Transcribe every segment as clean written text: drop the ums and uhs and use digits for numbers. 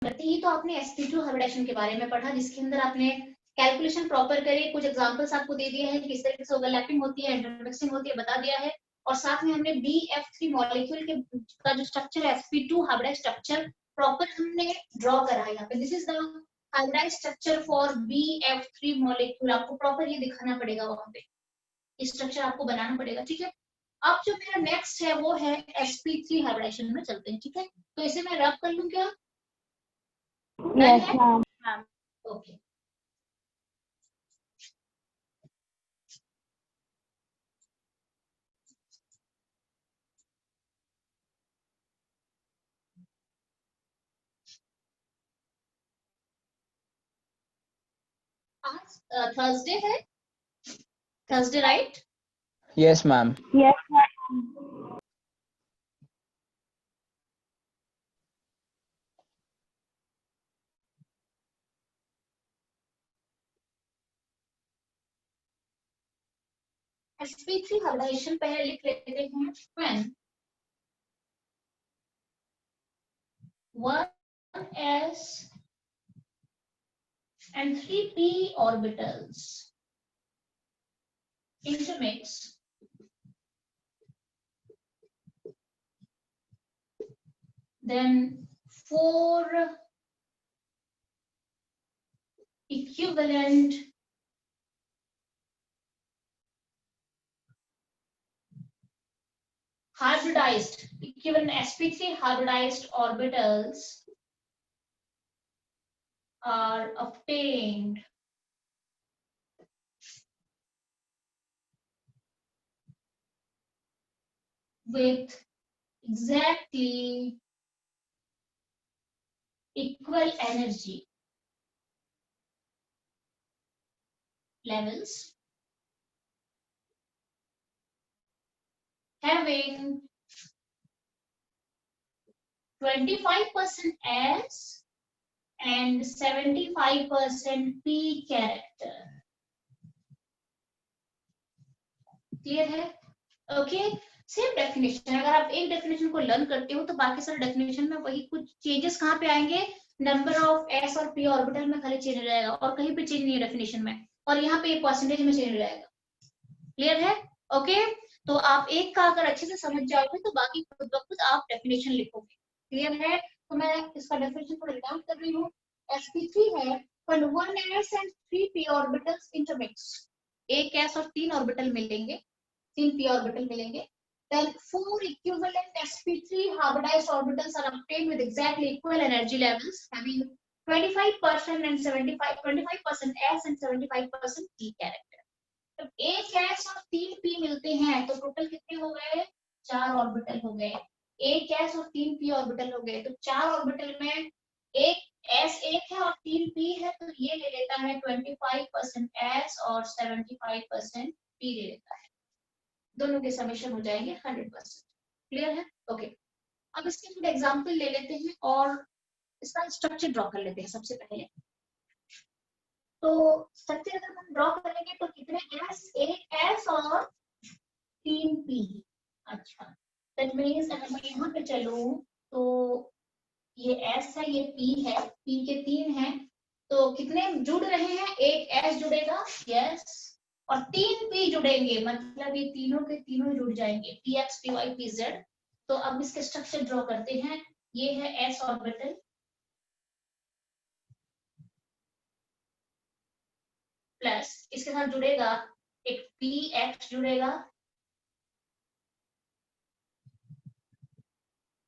करते ही तो आपने sp2 हाइब्रिडाइजेशन के बारे में पढ़ा, जिसके अंदर आपने कैलकुलेशन प्रॉपर करी, कुछ एग्जांपल्स आपको दे दिए हैं, किस तरीके से ओवरलैपिंग होती है, इंटरमिक्सिंग होती है, बता दिया है। और साथ में हमने BF3 मॉलिक्यूल के का जो स्ट्रक्चर है sp2 हाइब्रिडाइज स्ट्रक्चर प्रॉपर हमने ड्रॉ करा है यहाँ पे। This is the hybridize structure for BF3 molecule. आपको प्रॉपर ये दिखाना पड़ेगा वहां पे, स्ट्रक्चर आपको बनाना पड़ेगा, ठीक है। अब जो मेरा नेक्स्ट है वो है sp3 हाइब्रिडाइजेशन में चलते हैं, ठीक है। तो इसे मैं रब कर लूं क्या? Yes, ma'am. ओके। आज थर्सडे है, Thursday right? Yes, ma'am. Yes, ma'am. sp3 hybridization पहले लिख लेते हैं। when 1s and 3p orbitals intermix, then 4 equivalent hybridized equivalent sp3 hybridized orbitals are obtained with exactly equal energy levels having 25% S and 75% P character. Clear है? Okay. Same definition, अगर आप एक definition को learn करते हो तो बाकी सारे डेफिनेशन में वही कुछ चेंजेस कहाँ पे आएंगे, नंबर ऑफ एस और पी ऑर्बिटल में खाली चेंज हो जाएगा और कहीं पे चेंज नहीं है डेफिनेशन में, और यहाँ पे परसेंटेज में चेंज हो जाएगा। क्लियर है? ओके। तो आप एक का अगर अच्छे से समझ जाओगे तो बाकी खुद ब खुद आप डेफिनेशन लिखोगे। क्लियर है? तो मैं इसका डेफिनेशन थोड़ा रिडाउन कर रही हूँ। sp3 है when 1s and 3p orbitals intermix, एक s और 3 ऑर्बिटल मिलेंगे, 3 p ऑर्बिटल मिलेंगे, then 4 equivalent sp3 hybridized orbitals are obtained with exactly equal energy levels having 25% and 25% s and 75% p character। तो एक एस और 3 पी मिलते हैं तो टोटल कितने हो गए, 4 ऑर्बिटल हो गए। एक एस और 3 पी ऑर्बिटल हो गए तो 4 ऑर्बिटल में एक एस एक है और 3 पी है, तो ये ले लेता है 25% एस और 75% पी ले लेता है। दोनों के समेशन हो जाएंगे 100%। क्लियर है? ओके। अब इसके थोड़े एग्जांपल ले लेते हैं और इसका स्ट्रक्चर ड्रॉ कर लेते हैं सबसे पहले। तो स्ट्रक्चर अगर हम ड्रॉ करेंगे तो कितने एस, एक एस और 3 पी। अच्छा, दैट मींस अगर मैं यहाँ पे चलूं तो ये एस है, ये पी है, पी के 3 हैं, तो कितने जुड़ रहे हैं, एक एस जुड़ेगा, यस, और 3 पी जुड़ेंगे, मतलब ये तीनों के तीनों जुड़ जाएंगे, p x P y p z. तो अब इसके स्ट्रक्चर ड्रॉ करते हैं। ये है एस ऑर्बिटल प्लस इसके साथ जुड़ेगा एक पी एक्स जुड़ेगा,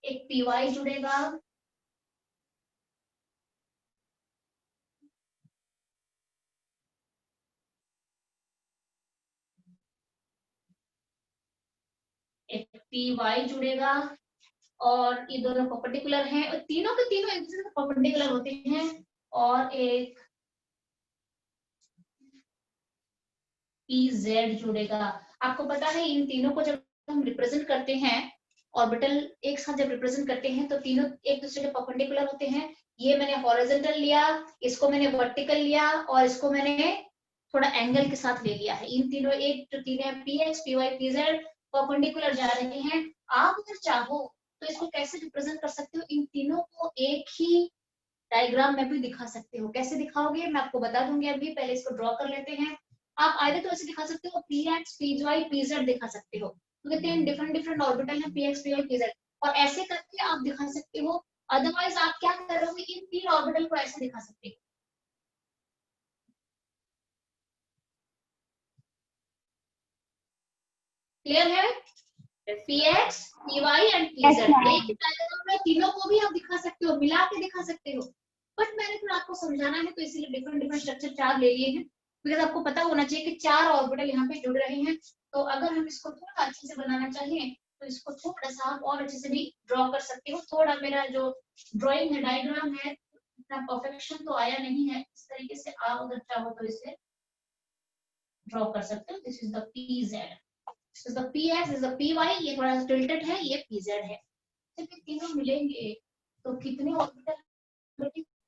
एक पी वाई जुड़ेगा, एक पी वाई जुड़ेगा, और ये दोनों परपेंडिकुलर हैं और तीनों के तीनों एक दूसरे से परपेंडिकुलर होते हैं, और एक पी जेड जुड़ेगा। आपको पता है इन तीनों को जब हम रिप्रेजेंट करते हैं, ऑर्बिटल एक साथ जब रिप्रेजेंट करते हैं तो तीनों एक दूसरे के परपेंडिकुलर होते हैं। ये मैंने हॉरिजॉन्टल लिया, इसको मैंने वर्टिकल लिया, और इसको मैंने थोड़ा एंगल के साथ ले लिया है। इन तीनों एक जो तीन p x P y p z perpendicular जा रहे हैं। आप अगर चाहो तो इसको कैसे रिप्रेजेंट कर सकते हो, इन तीनों को एक ही डायग्राम में भी दिखा सकते हो। कैसे दिखाओगे मैं आपको बता दूंगी अभी, पहले इसको ड्रॉ कर लेते हैं। आप आइए तो ऐसे दिखा सकते हो, p x P y p z दिखा सकते हो, क्योंकि तीन डिफरेंट डिफरेंट ऑर्बिटल है, P x P y p z, और ऐसे करके आप दिखा सकते हो। अदरवाइज आप क्या करोगे, इन तीन ऑर्बिटल को ऐसे दिखा सकते हो। क्लियर है? P x P Y and P Yes, Z, ma'am. एक ही डायग्राम में तीनों को भी आप दिखा सकते हो, मिला के दिखा सकते हो। बट मैंने फिर आपको समझाना है तो इसीलिए डिफरेंट डिफरेंट स्ट्रक्चर चार ले लिए हैं, बिकॉज आपको पता होना चाहिए कि चार ऑर्बिटल यहाँ पे जुड़ रहे हैं। तो अगर हम इसको थोड़ा अच्छे से बनाना चाहें तो इसको थोड़ा सा आप और अच्छे से भी ड्रॉ कर सकते हो। थोड़ा मेरा जो ड्रॉइंग है, डायग्राम है, इतना परफेक्शन तो आया नहीं है, इस तरीके से आप अगर चाहो तो इसे ड्रॉ कर सकते हो। This is the p z, this is the p x, this is the p y, ये थोड़ा टिल्टेड है, ये पी जेड है। जब ये तीनों मिलेंगे तो कितने ऑर्बिटल,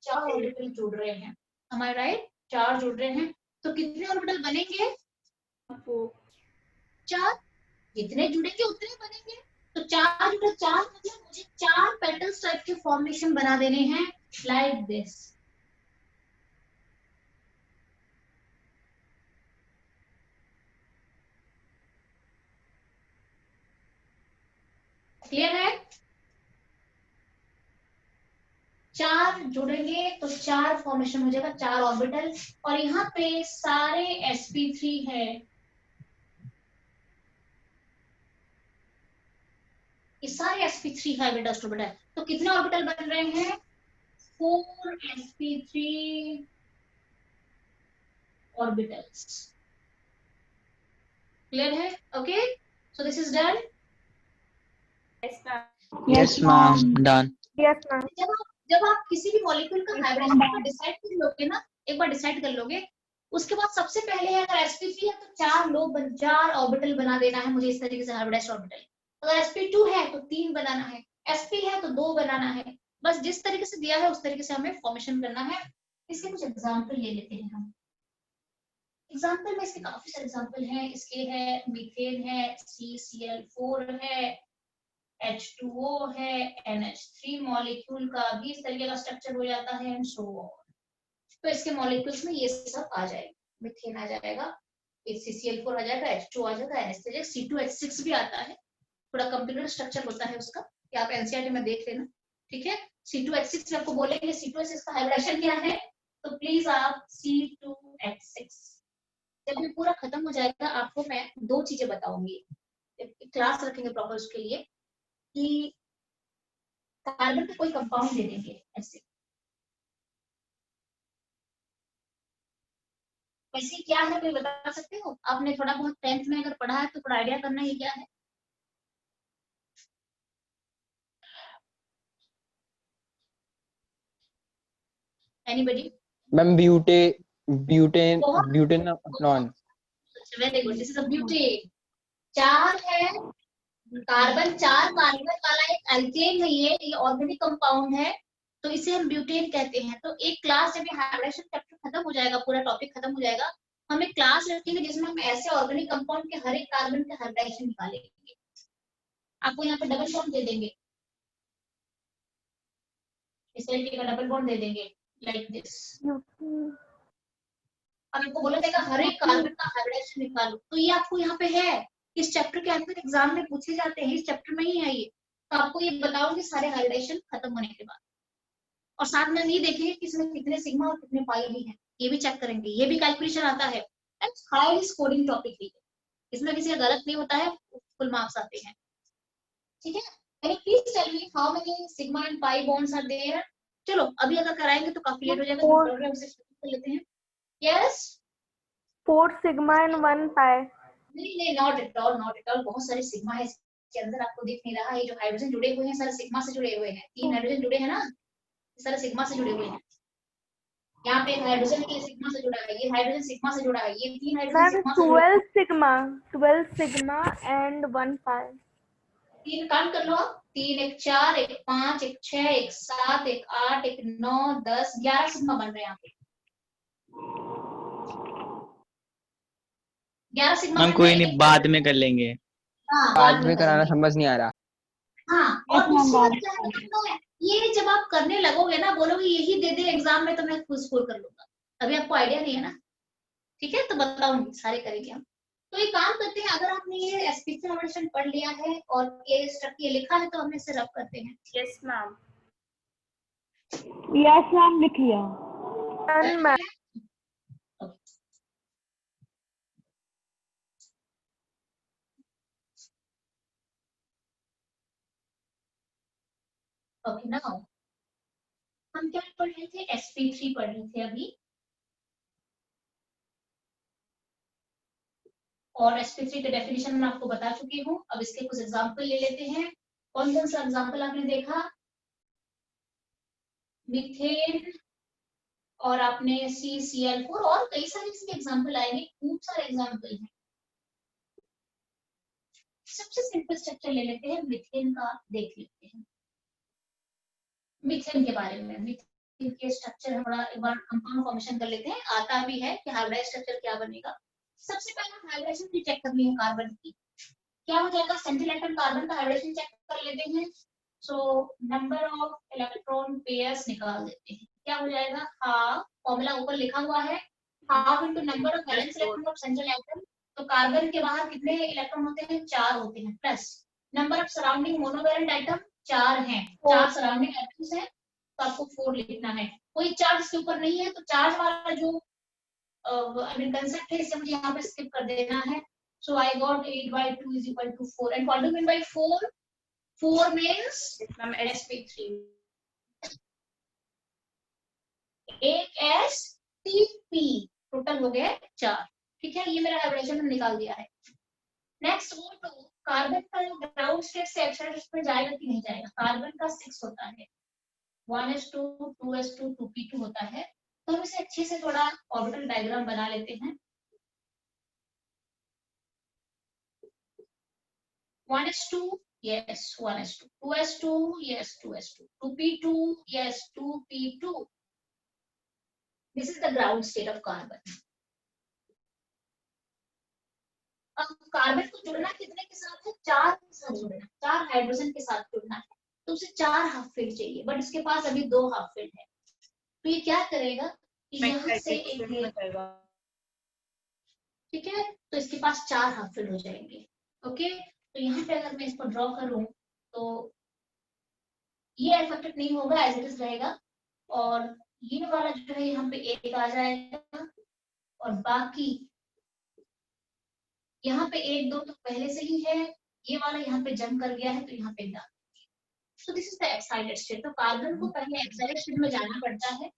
चार ऑर्बिटल जुड़ रहे हैं, हमारे राइट, चार जुड़ रहे हैं, तो कितने ऑर्बिटल बनेंगे, चार। जितने जुड़ेंगे उतने बनेंगे, तो चार जुड़े, चार मतलब मुझे चार पेटल्स टाइप के फॉर्मेशन बना देने हैं, लाइक दिस। क्लियर है? चार जुड़ेंगे तो चार फॉर्मेशन हो जाएगा, चार ऑर्बिटल, और यहाँ पे सारे sp3 है, ये सारे sp3 हाइब्रिड ऑर्बिटल। तो कितने ऑर्बिटल बन रहे हैं, 4 sp3 ऑर्बिटल्स। क्लियर है? Okay, so this is done. Yes, ma'am. Done. Yes, ma'am. जब आप किसी भी मॉलिक्यूल का हाइब्रिडेशन डिसाइड कर लोगे ना, एक बार डिसाइड कर लोगे, उसके बाद सबसे पहले अगर sp3 है तो चार ऑर्बिटल बना देना है मुझे, इस तरीके से हाइब्रिडाइज्ड ऑर्बिटल। अगर sp2 है तो 3 बनाना है, sp है तो 2 बनाना है, बस जिस तरीके से दिया है उस तरीके से हमें फॉर्मेशन करना है। इसके कुछ एग्जांपल ले लेते हैं हम। एग्जांपल में इसके काफी सारे एग्जांपल हैं, इसके है मीथेन है, CCl4 है, H2O है, NH3 मॉलिक्यूल का भी इस तरीके का स्ट्रक्चर हो जाता है, एंड सो ऑन। तो इसके मॉलिक्यूल्स में ये सब आ जाएगा, मीथेन आ जाएगा, CCl4 आ जाएगा, H2 आ जाएगा, NH3 आ जाएगा, C2H6 भी आता है, थोड़ा कंप्लीकेटेड स्ट्रक्चर होता है उसका, कि आप एनसीईआरटी में देख लेना, ठीक है। C2H6 आपको बोलेंगे C2H6 का हाइब्रिडेशन क्या है, तो प्लीज आप C2H6, जब ये पूरा खत्म हो जाएगा आपको मैं दो चीजें बताऊंगी, क्लास रखेंगे प्रॉपर उसके लिए, कि कार्बन का कोई कंपाउंड दे देंगे ऐसे, वैसे क्या है कोई बता सकते हो? आपने थोड़ा बहुत 10th में अगर पढ़ा है तो थोड़ा आइडिया करना ये क्या है। Anybody? Ma'am, butanol. Very good, this is a butane. चार है कार्बन, चार कार्बन वाला एक एल्केन है, ये ऑर्गेनिक कंपाउंड है, तो इसे हम ब्यूटेन कहते हैं। तो एक क्लास जब ये हाइब्रिडेशन चैप्टर खत्म हो जाएगा, पूरा टॉपिक खत्म हो जाएगा, हम एक क्लास रखेंगे जिसमें हम ऐसे ऑर्गेनिक कंपाउंड के हर एक कार्बन के हाइब्रिडेशन निकालेंगे। आपको यहाँ पे डबल बॉन्ड दे देंगे, इस तरीके का डबल बॉन्ड दे देंगे लाइक दिस, और आपको बोला जाएगा हर एक कार्बन का हाइब्रिडेशन निकालो। तो ये आपको यहाँ पे है, इस चैप्टर के अंदर एग्जाम में पूछे जाते हैं, इस चैप्टर में ही है ये। तो आपको ये बताओगे सारे हाइब्रिडेशन खत्म होने के बाद, और साथ में हम ये देखेंगे कि इसमें कितने सिग्मा और कितने पाई भी हैं, ये भी चेक करेंगे, ये भी कैलकुलेशन आता है, एंड हाई स्कोरिंग टॉपिक भी है, इसमें किसी का गलत नहीं होता है, फुल मार्क्स आते हैं, ठीक है। Can you please tell me how many sigma and pi bonds are there? चलो अभी अगर कराएंगे तो काफी लेट हो जाएगा, जो पढ़ रहे हैं उसे कर लेते हैं। Yes, 4 sigma and 1 pi. नहीं, not at all, not at all, बहुत सारे सिग्मा है इसके अंदर, आपको दिख नहीं रहा है, ये जो हाइड्रोजन जुड़े हुए हैं सारे सिग्मा से जुड़े हुए हैं, 3 हाइड्रोजन जुड़े हैं ना, सारे सिग्मा से जुड़े हुए हैं। यहाँ पे हाइड्रोजन के सिग्मा से जुड़ा है, ये हाइड्रोजन सिग्मा से जुड़ा है, ये 3 हाइड्रोजन सिग्मा से जुड़े हैं। 12 sigma and 1 pi. 3 काउंट कर लो आप, 3 1 4 1 5 1 6 1 7 1 8 1 9 10 11 सिग्मा बन रहे हैं यहाँ पे, 11 सिग्मा मैम बन कोई रहे नहीं, हैं। बाद में कर लेंगे, हाँ बाद में कराना करेंगे। समझ नहीं आ रहा। हाँ, और दूसरी बात क्या है, ये जब आप करने लगोगे ना, बोलोगे यही दे दे एग्जाम में तो मैं खुद स्कोर कर लूंगा, अभी आपको आइडिया नहीं है ना, ठीक है, तो बताऊंगी, सारे करेंगे हम। तो एक काम करते हैं, अगर आपने ये एसपीसी नोटेशन पढ़ लिया है और ये स्ट्रक्चर लिखा है तो हम इसे रब करते हैं। Yes ma'am. यस मैम, लिख लिया। Done ma'am. ओके नाउ हम क्या पढ़ रहे थे, sp3 पढ़ रहे थे अभी, और sp3 के डेफिनेशन मैं आपको बता चुकी हूँ। अब इसके कुछ एग्जांपल ले लेते हैं। कौन कौन सा एग्जांपल आपने देखा, मीथेन और आपने CCl4 और कई सारे इसके एग्जांपल आएंगे, खूब सारे एग्जांपल हैं। सबसे सिंपल स्ट्रक्चर ले लेते हैं, मीथेन का देख लेते हैं। मीथेन के बारे में, मीथेन के स्ट्रक्चर हमारा एक बार कंपाउंड फॉर्मेशन कर लेते हैं, आता भी है कि हाइब्रिडाइज्ड स्ट्रक्चर क्या बनेगा। सबसे पहले हाइब्रिडेशन की चेक करनी है कार्बन की, क्या हो जाएगा, सेंट्रल एटम कार्बन का हाइब्रिडेशन चेक कर लेते हैं। So number of electron pairs निकाल देते हैं, क्या हो जाएगा, हाफ, फॉर्मूला ऊपर लिखा हुआ है, half into number of valence electron of central atom. तो कार्बन के बाहर कितने इलेक्ट्रॉन होते हैं, 4 होते हैं, plus number of surrounding monovalent atom 4 हैं, 4 सराउंडिंग एटम्स हैं, तो आपको 4 लिखना है। कोई चार्ज इसके ऊपर नहीं है, तो चार्ज वाला जो आई मीन कंसेप्ट है इसे मुझे यहाँ पे स्किप कर देना है। So I got 8/2 is equal to 4. And what do you mean by 4? 4 means ma'am sp3. एक s 3 p, टोटल हो गया 4। ठीक है, ये मेरा हाइब्रिडेशन में निकाल दिया है। नेक्स्ट वो टू, कार्बन का ग्राउंड स्टेट से एक्साइड में जाएगा कि नहीं जाएगा। कार्बन का 6 होता है, 1s2 2s2 2p2 होता है। तो हम इसे अच्छे से थोड़ा ऑर्बिटल डायग्राम बना लेते हैं। 1s2, yes 1s2, 2s2, yes 2s2, 2p2, yes 2p2. This is the ground state of carbon. अब कार्बन को जुड़ना कितने के साथ है, 4 के साथ जुड़ना, 4 हाइड्रोजन के साथ जुड़ना है, तो उसे 4 हाफ फील्ड चाहिए, बट इसके पास अभी 2 हाफ फील्ड है। तो ये क्या करेगा कि यहाँ से एक, ठीक है, तो इसके पास 4 हाफ फील्ड हो जाएंगे। ओके, तो यहाँ पे अगर मैं इसको ड्रॉ करूं तो ये अफेक्टेड नहीं होगा, एज इट इज रहेगा, और ये वाला जो है यहाँ पे एक आ जाएगा, और बाकी यहाँ पे 1 2 तो पहले से ही है, ये वाला यहाँ पे जंप कर गया है, तो यहाँ पे डाल। So this is the excited state. तो कार्बन को पहले एक्साइटेड स्टेट में जाना पड़ता है,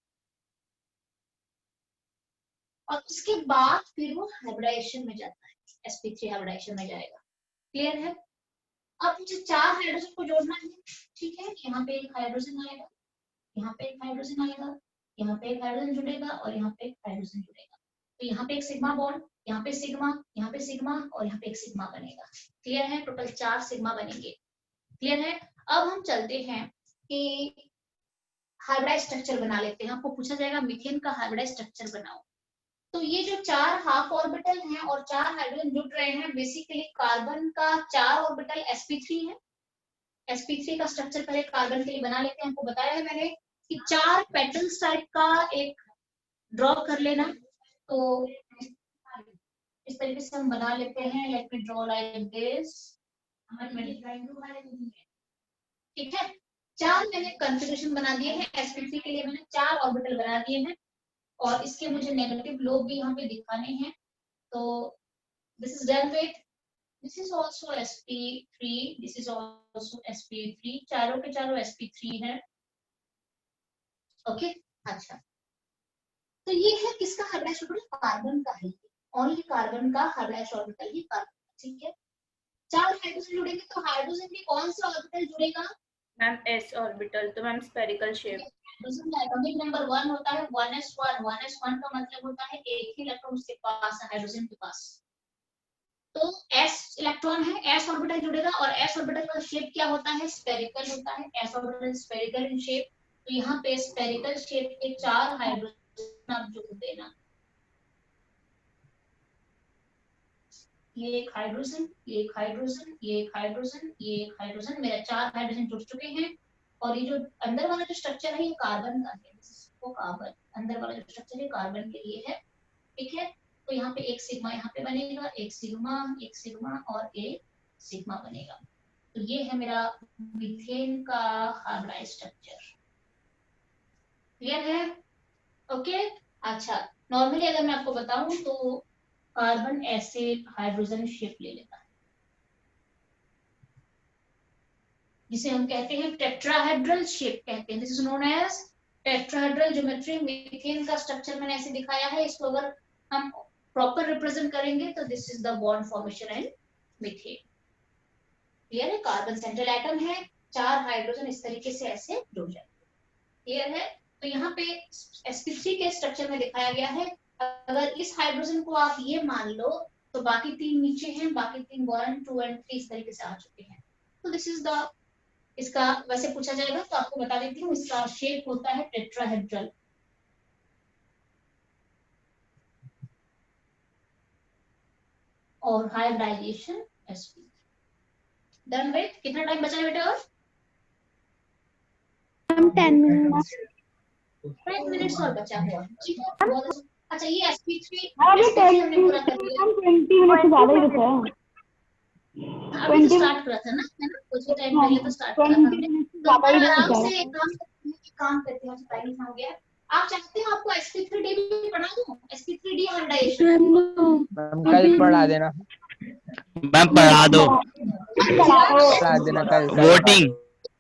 और उसके बाद फिर वो हाइब्रिडाइजेशन में जाता है, sp3 हाइब्रिडाइजेशन में जाएगा। क्लियर है? अब मुझे 4 हाइड्रोजन को जोड़ना है, ठीक है, यहाँ पे एक हाइड्रोजन आएगा, यहाँ पे एक हाइड्रोजन आएगा, यहाँ पे एक हाइड्रोजन जुड़ेगा, और यहाँ पे एक हाइड्रोजन जुड़ेगा। तो यहाँ पे एक सिग्मा बॉन्ड, यहाँ पे सिग्मा, यहाँ पे सिग्मा, और यहाँ पे एक सिग्मा बनेगा। क्लियर है? टोटल 4 सिग्मा बनेंगे। क्लियर है? अब हम चलते हैं कि हाइब्रिडाइज स्ट्रक्चर बना लेते हैं। आपको पूछा जाएगा मीथेन का हाइब्रिडाइज स्ट्रक्चर बनाओ। तो ये जो 4 हाफ ऑर्बिटल हैं और 4 हाइड्रोजन जुड़ रहे हैं, बेसिकली कार्बन का 4 ऑर्बिटल sp3 है। sp3 का स्ट्रक्चर पहले कार्बन के लिए बना लेते हैं। आपको बताया है मैंने कि 4 पेटल्स टाइप का एक ड्रॉ कर लेना। तो इस तरीके से हम बना लेते हैं। Let me draw like this. ठीक है, 4 मैंने कॉन्फ़िगरेशन बना दिए हैं। sp3 के लिए मैंने 4 ऑर्बिटल बना दिए हैं, और इसके मुझे नेगेटिव लोब भी यहाँ पे दिखाने हैं। तो this is done with, this is also sp3, this is also sp3, चारों के चारों sp3 है। ओके, अच्छा, तो ये है किसका हाइब्रिडाइज्ड ऑर्बिटल? कार्बन का है, ओनली कार्बन का हाइब्रिडाइज्ड ऑर्बिटल ही कार्बन। ठीक है, 4 हाइड्रोजन जुड़ेंगे, तो हाइड्रोजन के कौन सा ऑर्बिटल जुड़ेगा? मैम s ऑर्बिटल, तो मैम स्फेरिकल शेप। हाइड्रोजन का एटॉमिक नंबर 1 होता है, 1s1। 1s1 का मतलब होता है एक ही इलेक्ट्रॉन उसके पास है, हाइड्रोजन के पास। तो s इलेक्ट्रॉन है, s ऑर्बिटल जुड़ेगा, और s ऑर्बिटल का शेप क्या होता है? स्फेरिकल होता है। s orbital spherical in shape. तो यहाँ पे स्फेरिकल शेप के 4 हाइड्रोजन आप जोड़ देना। ये एक हाइड्रोजन, ये एक हाइड्रोजन, ये एक हाइड्रोजन, ये एक हाइड्रोजन, मेरा 4 हाइड्रोजन जुड़ चुके हैं। और ये जो अंदर वाला जो स्ट्रक्चर है ये कार्बन का है, वो कार्बन अंदर वाला जो स्ट्रक्चर है कार्बन के लिए है, ठीक है। तो यहाँ पे एक सिग्मा यहाँ पे बनेगा, एक सिग्मा और एक सिग्मा बनेगा। तो ये है मेरा मीथेन का हाइब्रिडाइज्ड स्ट्रक्चर, क्लियर है? ओके। अच्छा, नॉर्मली अगर मैं आपको बताऊं तो कार्बन ऐसे हाइड्रोजन शेप ले लेता है, जिसे हम कहते हैं टेट्राहेड्रल शेप कहते हैं। This is known as tetrahedral geometry. Methane का स्ट्रक्चर मैंने ऐसे दिखाया है, इसको अगर हम प्रॉपर रिप्रेजेंट करेंगे तो this is the bond formation in methane, clear है? कार्बन सेंट्रल एटम है, 4 हाइड्रोजन इस तरीके से ऐसे जुड़ जाते हैं, क्लियर है? तो यहाँ पे sp3 के स्ट्रक्चर में दिखाया गया है, अगर इस हाइड्रोजन को आप ये मान लो तो बाकी 3 नीचे हैं, बाकी 3 1 2 और 3 इस तरीके से आ चुके हैं। तो दिस इज द, इसका वैसे पूछा जाएगा तो आपको बता देती हूँ, इसका शेप होता है टेट्राहेड्रल। और हाइब्रिडाइजेशन sp3 डन। वेट, कितना टाइम बचा है बेटा? और 10 मिनट 10 मिनट्स और बचा हुआ है, ठीक है, बहुत अच्छा। अच्छा, ये sp3 अभी हमने पूरा कर लिया। 20 मिनट से ज्यादा ही बचा है। अभी तो स्टार्ट करा था ना, है ना, कुछ ही टाइम पहले तो स्टार्ट करा था हमने। तो आराम से काम करते हैं, टाइम हो गया। आप चाहते हो आपको sp3d भी पढ़ा दूं? sp3d हाइब्रिडाइजेशन मैम कल पढ़ा देना, मैम पढ़ा दो, पढ़ा देना कल।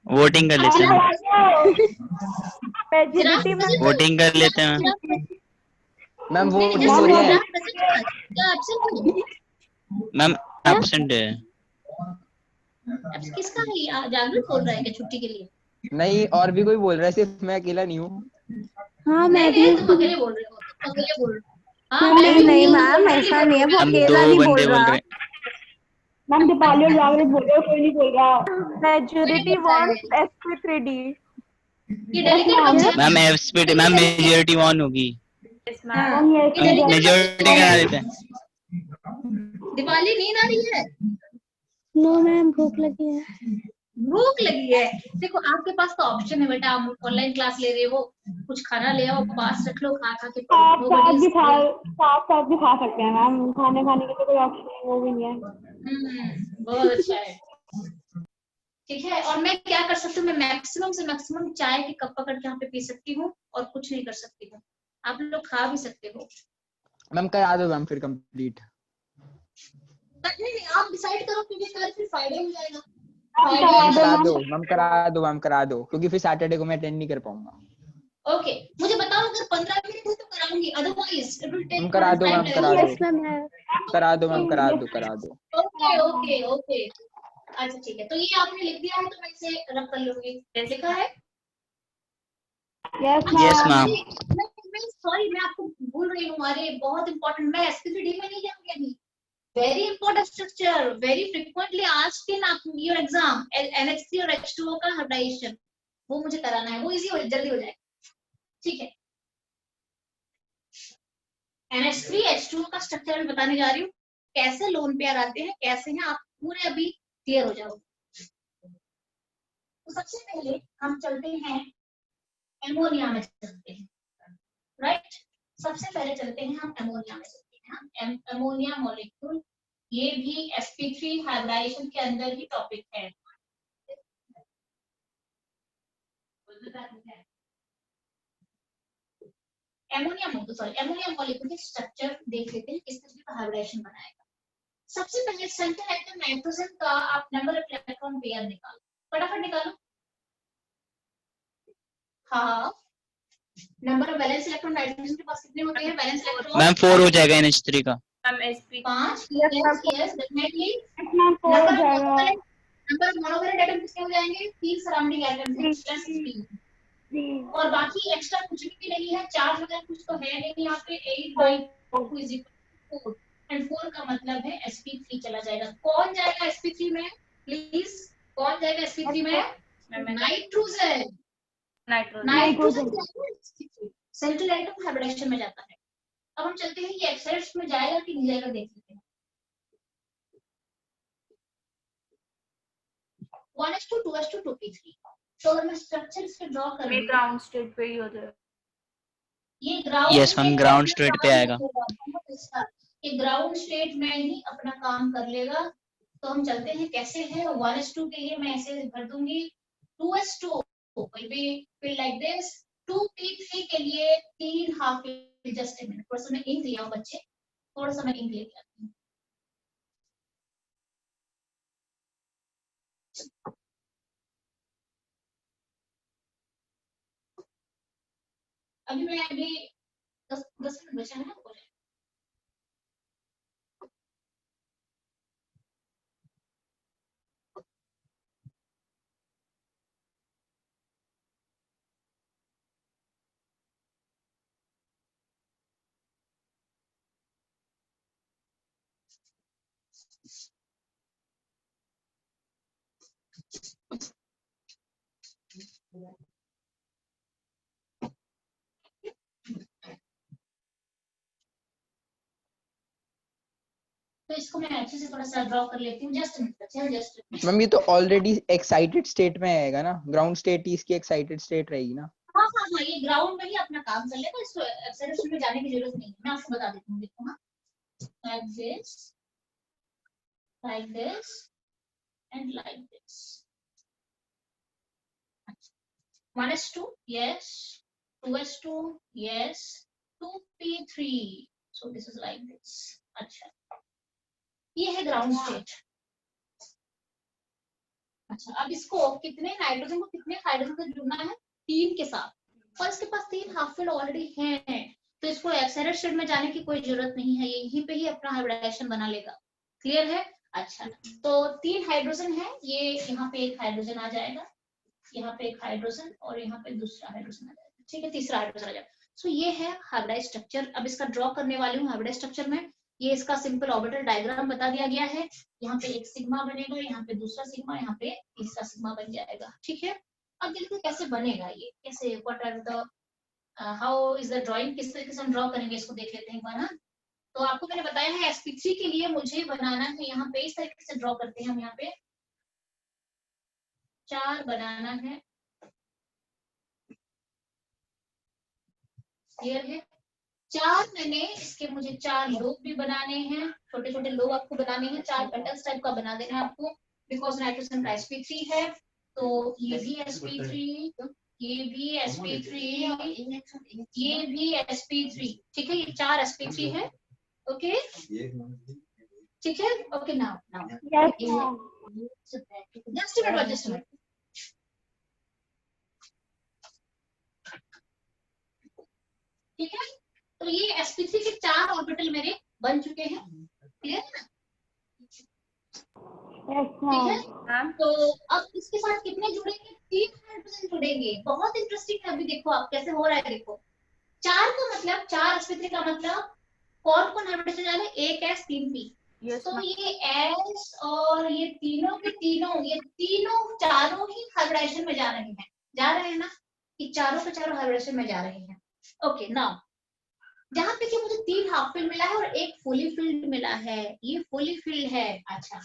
वोटिंग कर लेते हैं, वोटिंग कर लेते हैं मैम। वो नहीं, हो रही है क्या एब्सेंट मैम, एब्सेंट है। किसका है ये? जागरूक बोल रहा है क्या छुट्टी के लिए? नहीं, और भी कोई बोल रहा है, सिर्फ मैं अकेला नहीं हूँ। हाँ मैं नहीं, भी तुम अकेले बोल रहे हो, तुम अकेले बोल रहे हो। हाँ, मैं भी नहीं हूँ, मैम ऐसा नहीं है, वो हम अकेला 2 नहीं बोल बंदे बोल रहा। रहे हैं। मैम दीपाली और जागृत बोल रहे हो, कोई नहीं बोल रहा। Majority wants sp3d। ये डेलीकेट बन जाए। मैम एब्सेंट, मैम मेजॉरिटी 1 होगी, Yes, ma'am. मैम ये मेजॉरिटी करा देते हैं। दिवाली नींद आ रही है? नो मैम भूख लगी है। भूख लगी है? देखो आपके पास तो ऑप्शन है बेटा, आप ऑनलाइन क्लास ले रहे हो, कुछ खाना ले आओ, पास रख लो, खा खा के साथ Nobody is- साथ भी खा सकते हैं मैम, खाने के लिए कोई ऑप्शन नहीं, वो भी नहीं है। बहुत अच्छा है, ठीक है। और मैं क्या कर सकती हूँ, मैं मैक्सिमम से मैक्सिमम चाय की कप पकड़ के यहाँ पे पी सकती हूँ और कुछ नहीं कर सकती हूँ। आप लोग खा भी सकते हो। मैम करा दो मैम फिर कंप्लीट। नहीं, आप डिसाइड करो, क्योंकि कल फिर फ्राइडे हो जाएगा। मैम करा दो क्योंकि फिर सैटरडे को मैं अटेंड नहीं कर पाऊंगा। ओके, मुझे बताओ अगर 15 मिनट है तो कराऊंगी, otherwise it will take ma'am करा दो मैम, करा दो मैम, करा दो। ओके ओके ओके, अच्छा ठीक है। तो ये आपने लिख दिया है तो मैं इसे रब कर लूंगी। लिखा है? Yes ma'am. सॉरी, मैं आपको भूल रही हूँ, अरे बहुत इंपॉर्टेंट, मैं sp3d में नहीं जाऊंगी अभी। Very important structure, very frequently asked in your exam, NH3 और H2O का हाइब्रिडाइजेशन, वो मुझे कराना है, वो इजी हो, जल्दी हो जाएगा, ठीक है। NH3 H2O का स्ट्रक्चर मैं बताने जा रही हूँ, कैसे लोन पेयर आते हैं, कैसे हैं, आप पूरे अभी क्लियर हो जाओ। तो सबसे पहले हम चलते हैं एमोनिया में, चलते हैं, राइट। सबसे पहले चलते हैं हम एमोनिया में, चलते हैं एमोनिया मॉलिक्यूल। ये भी sp3 हाइब्रिडाइजेशन के अंदर ही टॉपिक है। एमोनिया मॉलिक्यूल के स्ट्रक्चर देख लेते हैं, किस तरीके का हाइब्रिडाइजेशन बनाएगा। सबसे पहले सेंट्रल एटम नाइट्रोजन का आप नंबर ऑफ इलेक्ट्रॉन पेयर निकालो, फटाफट निकालो। हाँ, number of valence electron nitrogen के पास कितने होते हैं वैलेंस इलेक्ट्रॉन? मैम 4 हो जाएगा NH3 का। Ma'am, SP. 5। Yes definitely. हो जाएगा। नंबर ऑफ मोनोवैलेंट एटम कितने हो जाएंगे? 3 सराउंडिंग एटम्स हैं, प्लस 3। और बाकी एक्स्ट्रा कुछ भी नहीं है, चार्ज वगैरह कुछ तो है नहीं यहाँ पे। 8/2 इज इक्वल टू 4 एंड 4 का मतलब है sp3 चला जाएगा। कौन जाएगा sp3 में प्लीज? कौन जाएगा sp3 में? Nitrogen. Nitrogen central atom hybridization में जाता है। अब हम चलते हैं ये एक्सरसाइज में जाएगा कि नहीं जाएगा देख लेते हैं। 1s2 2s2 2p3 तो अगर मैं स्ट्रक्चर इसके ड्रॉ कर ये दूं, ग्राउंड स्टेट पे ही हो जाएगा। ये ground Yes, ma'am, ground state पे आएगा। ये ग्राउंड स्टेट में ही अपना काम कर लेगा। तो हम चलते हैं कैसे है। 1s2 के लिए मैं ऐसे भर दूंगी, 2s2 will be filled like this, 2p3 के लिए 3 हाफ, जस्ट a minute, थोड़ा सा मैं इंक लिया हूं बच्चे, थोड़ा सा मैं इंक लेके आती हूँ। अभी 10 मिनट बचा है ना। तो इसको मैं अच्छे से थोड़ा सा ड्रॉ कर लेती हूँ। जस्ट मैम ये तो ऑलरेडी एक्साइटेड स्टेट में आएगा ना, ग्राउंड स्टेट ही इसकी एक्साइटेड स्टेट रहेगी ना। हाँ, ये ग्राउंड में ही अपना काम कर लेगा, इसको एक्सेलरेशन में जाने की जरूरत नहीं है। मैं आपको बता देती हूँ, देखो हाँ, like this and like this. 1s2 yes, 2s2 yes, 2p3, so this is like this. अच्छा, ये है ग्राउंड स्टेट। अच्छा, अब इसको कितने नाइट्रोजन को कितने हाइड्रोजन से जुड़ना है? 3 के साथ, और इसके पास 3 हाफ फिल ऑलरेडी हैं, तो इसको एक्सेलरेट स्टेट में जाने की कोई जरूरत नहीं है, ये यहीं पे ही अपना हाइब्रिडाइजेशन बना लेगा। क्लियर है? अच्छा, तो 3 हाइड्रोजन है, ये यहाँ पे एक हाइड्रोजन आ जाएगा, यहाँ पे एक हाइड्रोजन और यहाँ पे दूसरा हाइड्रोजन आ जाएगा। ठीक है, तीसरा हाइड्रोजन आ जाएगा। सो ये है हाइब्रिडाइज स्ट्रक्चर। अब इसका ड्रॉ करने वाली हूँ हाइब्रिडाइज स्ट्रक्चर में। ये इसका सिंपल ऑर्बिटल डायग्राम बता दिया गया है। यहाँ पे एक सिग्मा बनेगा, यहाँ पे दूसरा सिग्मा, यहाँ पे तीसरा सिग्मा बन जाएगा। ठीक है, अब देखते कैसे बनेगा ये, कैसे what are the how is the drawing, किस तरीके से हम ड्रॉ करेंगे इसको देख लेते हैं एक बार। तो आपको मैंने बताया है sp3 के लिए मुझे बनाना है, यहाँ पे इस तरीके से ड्रॉ करते हैं हम। यहाँ पे 4 बनाना है, क्लियर है? 4 मैंने इसके मुझे 4 लोब भी बनाने हैं, छोटे छोटे लोब आपको बनाने हैं, 4 पेटल्स टाइप का बना देना है आपको, बिकॉज नाइट्रोजन का sp3 है। तो ये भी sp3, ये भी sp3, ये भी sp3। ठीक है, ये 4 sp3 है। ओके, ठीक है। Okay, now just a minute, ठीक है। तो ये sp3 के 4 ऑर्बिटल मेरे बन चुके हैं, क्लियर है ना? ठीक है, तो अब इसके साथ कितने जुड़ेंगे? 3 हाइड्रोजन जुड़ेंगे। बहुत इंटरेस्टिंग है, अभी देखो आप कैसे हो रहा है। देखो 4 का मतलब, 4 sp3 का मतलब कौन कौन हाइब्रिडेशन जा रहे हैं? एक S 3 P। तो ये S और ये तीनों के तीनों, ये तीनों चारों ही हाइब्रिडेशन में जा रहे हैं ना, ये चारों के चारों हाइब्रिडेशन में जा रहे हैं। ओके, नाउ जहां पे कि मुझे 3 हाफ फिल्ड मिला है और एक फुली फिल्ड मिला है, ये फुली फिल्ड है। अच्छा,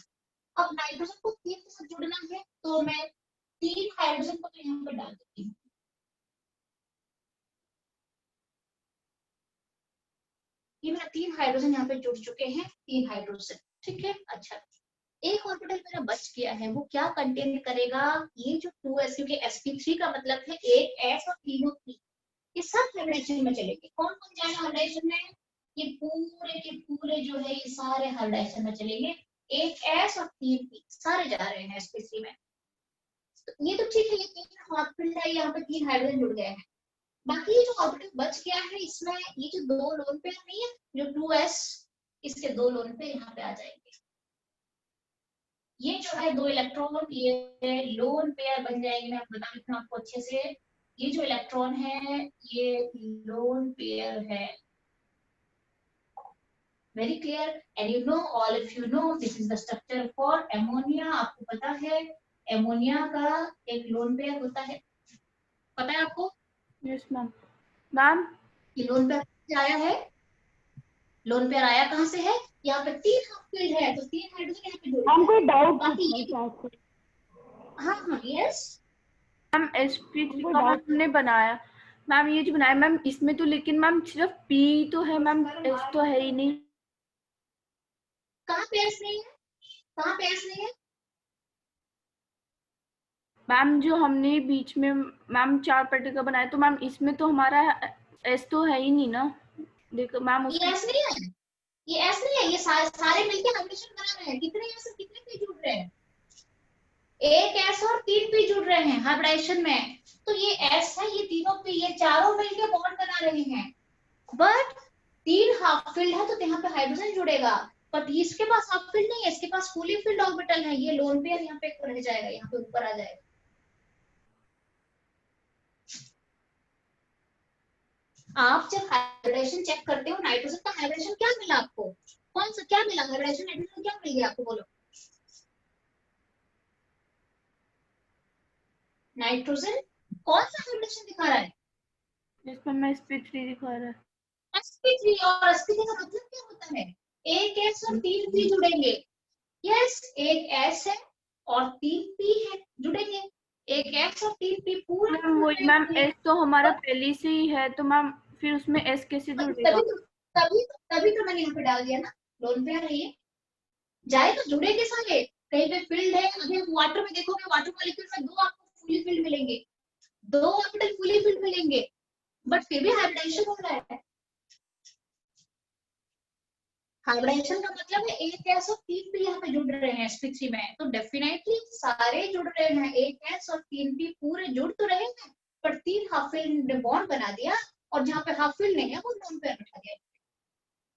अब नाइट्रोजन को 3 के साथ जुड़ना है, तो मैं 3 हाइड्रोजन को तो यहाँ पे डाल देती हूँ। ये मेरा 3 हाइड्रोजन यहाँ पे जुड़ चुके हैं, 3 हाइड्रोजन। ठीक है, अच्छा, एक ऑर्बिटल मेरा बच गया है, वो क्या कंटेन करेगा? ये जो 2s, क्योंकि sp3 का मतलब है एक S और तीनों P, ये सब हाइब्रिडेशन में चलेंगे। कौन कौन जाएगा हाइब्रिडेशन में? ये पूरे के पूरे जो है ये सारे हाइब्रिडेशन में चलेंगे। एक S और 3 P सारे जा रहे हैं sp3 में। तो ये तो ठीक है, ये 3 ऑर्बिटल है, यहाँ पे 3 हाइड्रोजन जुड़ गए हैं। बाकी ये जो ऑर्बिटल बच गया है, इसमें ये जो 2 लोन पेयर नहीं है, जो 2s, इसके 2 लोन पेयर यहाँ पे आ जाएंगे। ये जो है 2 इलेक्ट्रॉन, ये लोन पेयर बन जाएंगे। मैं बता देती हूँ आपको अच्छे से, ये जो इलेक्ट्रॉन है ये लोन पेयर है। Very clear, and you know, all of you know, this is the structure for ammonia. आपको पता है एमोनिया का एक लोन पेयर होता है, पता है आपको? Yes ma'am. ये लोन पेयर से आया है, लोन पेयर आया कहाँ से है? यहाँ पे 3 हाफ फील्ड है, तो 3 हाइड्रोजन यहाँ पे जुड़ हमको डाउट बाकी है ये, क्लास में। हाँ, यस, मैम sp3 का हमने बनाया मैम, ये जो बनाया मैम इसमें तो, लेकिन मैम सिर्फ p तो है मैम, s तो है ही नहीं। कहाँ पे एस नहीं है? कहाँ पे एस नहीं है? मैम जो हमने बीच में मैम 4 पट्टी का बनाया, तो मैम इसमें तो हमारा s तो है ही नहीं ना। देखो मैम ये उसमें एस नहीं है, ये एस नहीं है, ये सारे मिलके हाइब्रिडेशन बना रहे हैं। कितने एस कितने पी जुड़ रहे हैं? एक एस और 3 पी जुड़ रहे हैं हाइब्रिडेशन में। तो ये एस है, ये तीनों पी, ये चारों मिलके बॉन्ड बना रहे हैं। बट 3 हाफ फिल्ड है तो यहाँ पे हाइड्रोजन जुड़ेगा। बट इसके पास हाफ फिल्ड नहीं है, इसके पास फुली फिल्ड ऑर्बिटल है। ये लोन पेयर यहाँ पे रह जाएगा, यहाँ पे ऊपर आ जाएगा। आप जब हाइब्रिडेशन चेक करते हो, नाइट्रोजन का हाइब्रिडेशन क्या मिला आपको? कौन सा क्या मिला हाइब्रिडेशन? नाइट्रोजन क्या मिल गया आपको, बोलो। नाइट्रोजन कौन सा हाइब्रिडेशन दिखा रहा है? इसमें मैं sp3 दिखा रहा है। sp3। और sp3 का मतलब क्या होता है? एक s और 3 p जुड़ेंगे। यस, एक s है और 3 p है, जुड़ेंगे। एक s और 3 p पूरे मैम वही मैम, s तो हमारा पहले से ही है, तो मैम फिर उसमें s कैसे जुड़ेगा? तभी तो मैंने यहाँ पे डाल दिया ना, लोन पेयर है ये। जाए तो जुड़ेंगे सारे। कहीं पे फील्ड है, अभी आप वाटर में देखोगे, वाटर मॉलिक्यूल में 2 आपको फुली फील्ड मिलेंगे, 2 ऑर्बिटल फुली फील्ड मिलेंगे, बट फिर भी हाइब्रिडेशन हो रहा है। हाइब्रिडेशन का मतलब है एक एस और 3 पी यहाँ पे जुड़ रहे हैं sp3 में, तो डेफिनेटली सारे जुड़ रहे हैं। एक एस और 3 पी पूरे जुड़ तो रहे हैं, पर 3 हाफ फील्ड ने बॉन्ड बना दिया, और जहाँ पे हाफ फील्ड नहीं है वो लोन पेयर बैठा दिया।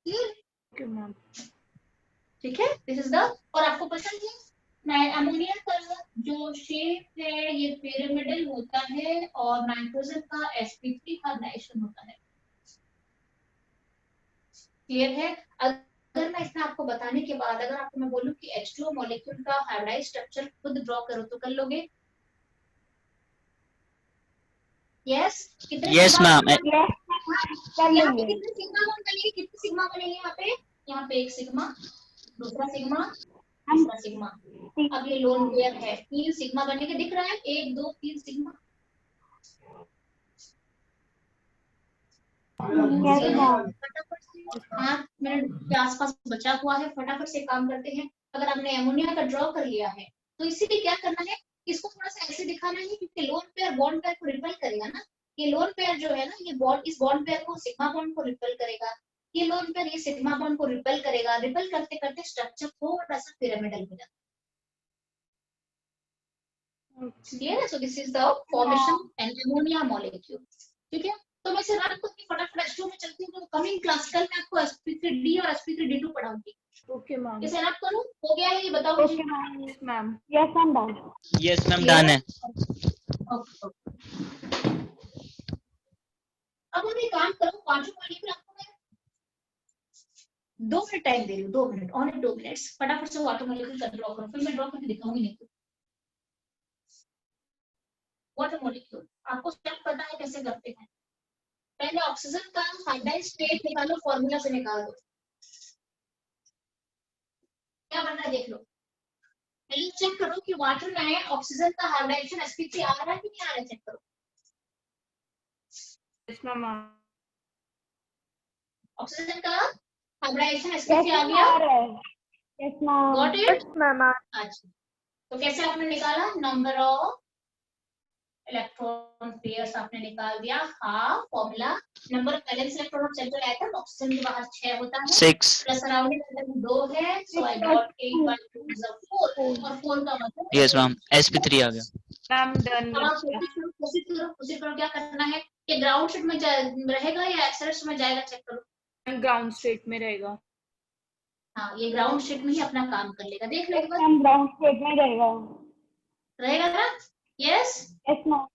क्लियर? Okay ma'am. ठीक है, दिस इज द। और आपको पसंद है मैं अमोनिया का जो शेप है ये पिरामिडल होता है, और नाइट्रोजन का sp3 हाइब्रिडेशन होता है। क्लियर है? अगर मैं इसमें आपको बताने के बाद अगर आपको मैं बोलूं कि H2O मॉलिक्यूल का हाइब्रिडाइज्ड स्ट्रक्चर खुद ड्रॉ करो तो कर लोगे? यस? कितने yes sigma ma'am. Bond Yes, कर यहाँ पे? लेंगे। कितने सिग्मा बॉन्ड बनेंगे? कितने सिग्मा बनेंगे यहाँ पे? यहाँ पे एक सिग्मा, दूसरा सिग्मा, हम तीसरा सिग्मा। अब ये लोन पेयर है, 3 सिग्मा बनेंगे, दिख रहा है? 1 2 3 सिग्मा। yes क्लियर है? मैम। फटाफट से 5 मिनट के आसपास बचा हुआ है, फटाफट से काम करते हैं। अगर आपने अमोनिया का ड्रॉ कर लिया है तो इसीलिए क्या करना है, इसको थोड़ा सा ऐसे दिखाना है, क्योंकि लोन पेयर बॉन्ड पेयर को रिपेल करेगा ना। ये लोन पेयर जो है ना, ये बॉन्ड, इस बॉन्ड पेयर को सिग्मा बॉन्ड को रिपेल करेगा। ये लोन पेयर ये सिग्मा बॉन्ड को रिपेल करेगा। रिपेल करते करते स्ट्रक्चर थोड़ा सा पिरामिडल हो जाता है। क्लियर है? So this is the formation and ammonia molecule. ठीक है, तो मैं इसे रन करके फटाफट H2 में चलती हूँ। तो कमिंग क्लासिकल में आपको sp3d और sp3d2 पढ़ाऊंगी। Okay ma'am. इसे रन करूँ? हो गया है ये, बताओ मुझे। Okay ma'am. Yes ma'am. Yes ma'am done. Yes ma'am, clear done है? है। Okay okay. अब हम एक काम करो, पांचों मॉलिक्यूल आपको मैं 2 मिनट टाइम दे रही हूँ, 2 मिनट, ऑनली 2 मिनट्स। फटाफट से वाटर मॉलिक्यूल का ड्रॉ करो, फिर मैं ड्रॉ करके दिखाऊंगी नहीं तो। वाटर मॉलिक्यूल आपको स्टेप पता है कैसे करते हैं? पहले ऑक्सीजन का हाइड्राइड स्टेट निकालो, फॉर्मूला से निकाल दो। क्या बन रहा है देख लो। पहले चेक करो कि वाटर में ऑक्सीजन का हाइब्रिडेशन sp3 आ रहा है कि नहीं आ रहा है, चेक करो। Yes ma'am. ऑक्सीजन का हाइब्रिडेशन यस sp3 आ मैम गया। आ रहा है। Yes ma'am. Got it? Ma'am. अच्छा, तो कैसे आपने निकाला? नंबर ऑफ इलेक्ट्रॉन पेयर्स आपने निकाल दिया। हाँ, formula number of valence electron of central atom, oxygen के बाहर 6 होता है, 6। प्लस सराउंडिंग एटम 2 है, सो आई गॉट 8/2 इज 4, और 4 का मतलब यस मैम, sp3 आ गया। मैम डन अब आप लग कोशिश करो क्या करना है। ये ग्राउंड स्टेट में रहेगा या एक्सेलेरेट में जाएगा, चेक करो। गया, ग्राउंड स्टेट में रहेगा। हाँ, ये ग्राउंड स्टेट में ही अपना काम कर लेगा, देख लो यस एक बार। मैम ग्राउंड स्टेट में रहेगा। रहेगा ना? यस? Yes ma'am.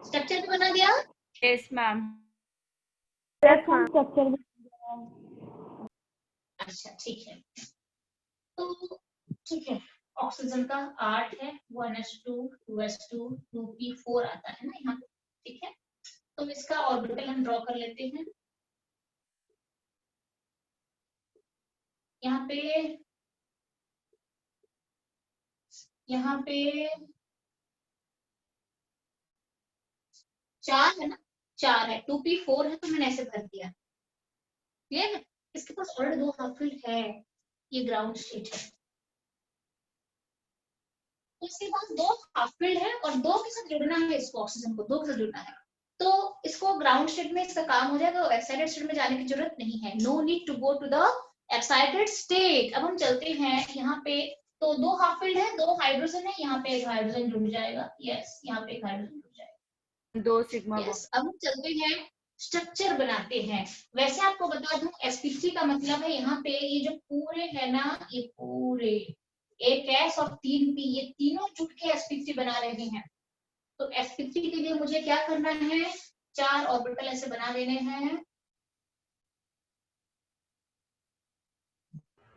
स्ट्रक्चर भी बना दिया। Yes ma'am. Yes ma'am structure. अच्छा ठीक है, तो ठीक है, ऑक्सीजन का 8 है, 1s2 2s2 2p4 आता है ना यहाँ पे। ठीक है, तो इसका ऑर्बिटल हम ड्रॉ कर लेते हैं। यहाँ पे यहाँ पे 4 है ना, 4 है, 2p4 है, तो मैंने ऐसे भर दिया। क्लियर है? इसके पास ऑलरेडी 2 हाफ फील्ड है, ये ग्राउंड स्टेट है। इसके पास 2 हाफ फील्ड है और 2 के साथ जुड़ना है, इसको ऑक्सीजन को 2 के साथ जुड़ना है, तो इसको ग्राउंड स्टेट में इसका काम हो जाएगा, एक्साइटेड स्टेट में जाने की जरूरत नहीं है। No need to go to the excited state. अब हम चलते हैं यहाँ पे, तो 2 हाफ फील्ड है, 2 हाइड्रोजन है, यहाँ पे एक हाइड्रोजन जुड़ जाएगा, यस, यहाँ पे एक हाइड्रोजन जुड़ जाएगा, 2 सिग्मा यस। अब हम चलते हैं स्ट्रक्चर बनाते हैं। वैसे आपको बता दूं sp3 का मतलब है यहाँ पे ये जो पूरे है ना, ये पूरे एक S और 3p, ये तीनों जुट के sp3 बना रहे हैं। तो sp3 के लिए मुझे क्या करना है, 4 ऑर्बिटल ऐसे बना देने हैं,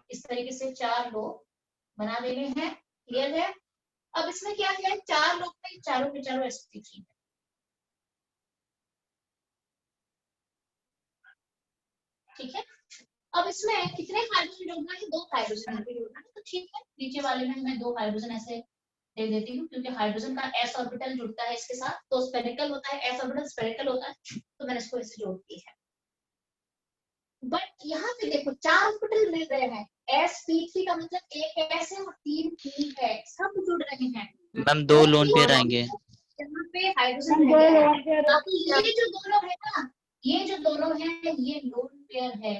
इस तरीके से 4 लोग बना देने हैं। क्लियर है? अब इसमें क्या है, 4 लोग में चारों के चारों sp3 है। ठीक है? अब इसमें कितने हाइड्रोजन जोड़ना है, 2 हाइड्रोजन जोड़ना है, तो ठीक है, नीचे वाले में मैं 2 हाइड्रोजन ऐसे दे देती हूँ, क्योंकि हाइड्रोजन का s ऑर्बिटल जुड़ता है इसके साथ, तो स्फेरिकल होता है, s ऑर्बिटल स्फेरिकल होता है, तो मैंने इसको ऐसे जोड़ दी है। बट यहाँ पे देखो 4 ऑर्बिटल मिल रहे हैं, sp3 का मतलब एक s है और 3 p है, सब जुड़ रहे हैं। मैम 2 लोन पेयर आएंगे। यहाँ पे हाइड्रोजन रह गया है, बाकी ये जो दोनों है ना, ये जो दोनों है, ये लोन पेयर है।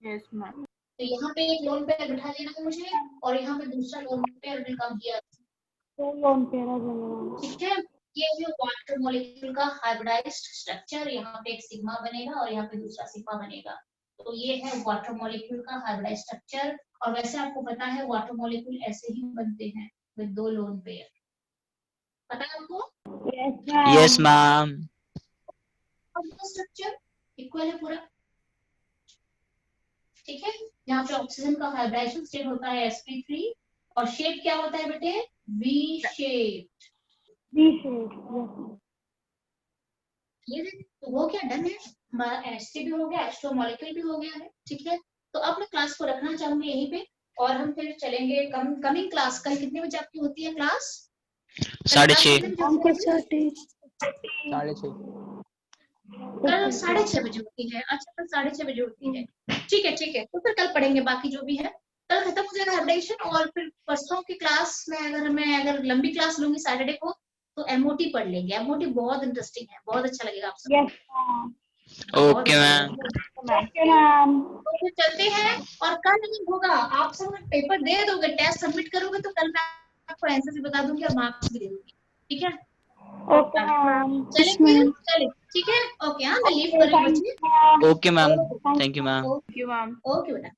Yes ma'am. तो यहाँ पे एक लोन पेयर बिठा देना है मुझे, और यहाँ पे दूसरा लोन पेयर भी काम किया। तो लोन पेयर आ जाएगा। ठीक है? ये जो वाटर मॉलिक्यूल का हाइब्रिडाइज्ड स्ट्रक्चर, यहाँ पे एक सिग्मा बनेगा और यहाँ पे दूसरा सिग्मा बनेगा, तो ये है वाटर मॉलिक्यूल का हाइब्रिडाइज्ड स्ट्रक्चर। और वैसे आपको पता है वाटर मॉलिक्यूल ऐसे ही बनते हैं विद 2 लोन पेयर, पता है आपको? Yes ma'am. स्ट्रक्चर इक्वल है पूरा। ठीक है? यहाँ पे ऑक्सीजन का हाइब्रिडाइजेशन स्टेट होता है sp3, और शेप क्या होता है बेटे, वी शेप। V shape. ये तो वो क्या डन है, हमारा H3 भी हो गया, H2 मॉलिक्यूल भी हो गया है। ठीक है? तो अब मैं क्लास को रखना चाहूंगी यहीं पे, और हम फिर चलेंगे कमिंग क्लास। कल कितने बजे आपकी होती है क्लास? 6:30। कल 6:30 बजे होती है। अच्छा, कल 6:30 बजे होती है। ठीक है, ठीक है, तो फिर कल पढ़ेंगे बाकी जो भी है। कल खत्म हो जाएगा हाइब्रिडाइजेशन, और फिर परसों की क्लास में अगर लंबी क्लास लूंगी सैटरडे को, तो एमओटी पढ़ लेंगे। एमओटी बहुत इंटरेस्टिंग है, बहुत अच्छा लगेगा आप सबको। Okay ma'am. Okay ma'am. तो फिर चलते हैं, और कल नहीं होगा, आप सब पेपर दे दोगे, टेस्ट सबमिट करोगे, तो कल मैं आपको आंसर भी बता दूंगी और मार्क्स भी दे दूंगी। ठीक है? Okay ma'am. चलिए, ठीक है, ओके, हाँ, मैं लीव कर रही हूँ बच्चे। Okay ma'am, thank you ma'am. Thank you ma'am. Okay बेटा।